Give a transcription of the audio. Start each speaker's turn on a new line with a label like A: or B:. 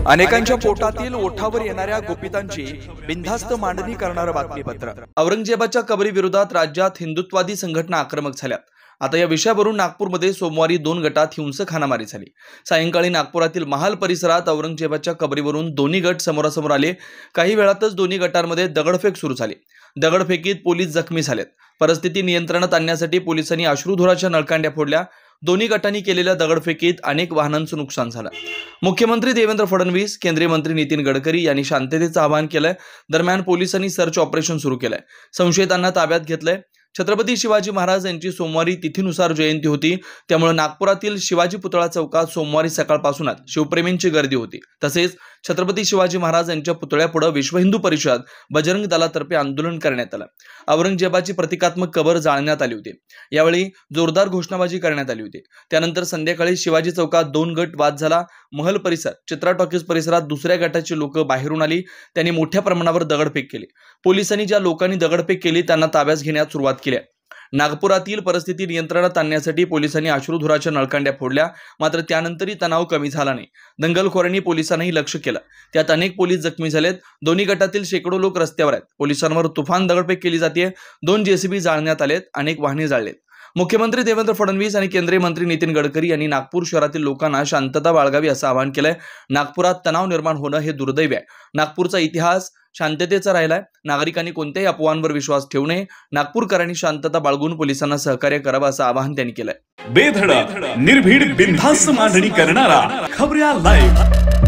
A: अनेकांच्या पोटातील ओठावर येणाऱ्या गुपितांची बिनधास्त मांडणी करणारं बातमीपत्र। औरंगजेबाच्या कबरी विरोधात राज्यात हिंदुत्ववादी संघटना आक्रमक झाल्या। आता या विषयावरून नागपूरमध्ये सोमवारी 2 गटात हिंसक हाणामारी झाली। सायंकाळी नागपुरातील महाल परिसरात औरंगजेबाच्या कबरीवरून दोन्ही गट समोरासमोर आले। काही वेळातच दोन्ही गटांमध्ये दगडफेक सुरू झाली। दगडफेकीत पोलीस जखमी झालेत। परिस्थिती नियंत्रणात आणण्यासाठी पोलिसांनी अश्रुधुराच्या नळकांड्या फोडल्या। दोन्ही गटांनी केलेल्या दगडफेकीत अनेक वाहनांचं नुकसान झालं। मुख्यमंत्री देवेंद्र फडणवीस, केंद्रीय मंत्री नितीन गडकरी यांनी शांततेचं आवाहन केलंय। दरम्यान पोलिसांनी सर्च ऑपरेशन सुरू केलंय। संशयितांना ताब्यात घेतलंय। छत्रपती शिवाजी महाराज यांची सोमवारी तिथीनुसार जयंती होती, त्यामुळे नागपुरातील शिवाजी पुतळा चौकात सोमवारी सकाळपासूनच शिवप्रेमींची गर्दी होती। तसेच छत्रपती शिवाजी महाराज यांच्या पुतळ्यापुढे विश्व हिंदू परिषद बजरंग दलातर्फे आंदोलन करण्यात आलं। औरंगजेबाची प्रतिकात्मक कबर जाळण्यात आली होती। यावेळी जोरदार घोषणाबाजी करण्यात आली होती। त्यानंतर संध्याकाळी शिवाजी चौकात 2 गट वाद झाला। महल परिसर, चित्रा टॉकीज परिसरात दुसऱ्या गटाची लोक बाहेरून आली। त्यांनी मोठ्या प्रमाणावर दगडफेक केली। पोलिसांनी ज्या लोकांनी दगडफेक केली त्यांना ताब्यात घेण्यास सुरुवात केली। नागपुरातील परिस्थिती नियंत्रणात आणण्यासाठी पोलिसांनी अश्रुधुराच्या नळकांड्या फोडल्या, मात्र त्यानंतरही तणाव कमी झाला नाही। दंगलखोरांनी पोलिसांनाही लक्ष्य केलं, त्यात अनेक पोलीस जखमी झालेत। दोन्ही गटातील शेकडो लोक रस्त्यावर आहेत। पोलिसांवर तुफान दगडफेक केली जाते। 2 जेसीबी जाळण्यात आलेत, अनेक वाहने जाळलेत। मुख्यमंत्री देवेंद्र फडणवीस आणि केंद्रीय मंत्री नितीन गडकरी यांनी नागपूर शहरातील लोकांना शांतता बाळगावी असं आवाहन केलंय। नागपुरात तणाव निर्माण होणं हे दुर्दैव आहे। नागपूरचा इतिहास शांततेचा राहिलाय। नागरिकांनी कोणत्याही अफवांवर विश्वास ठेवू नये। नागपूरकरांनी शांतता बाळगून पोलिसांना सहकार्य करावं असं आवाहन त्यांनी केलंय।
B: बेधडक निर्भीड बिनधास्त मांडणी करणारा खबऱ्या लाईव्ह।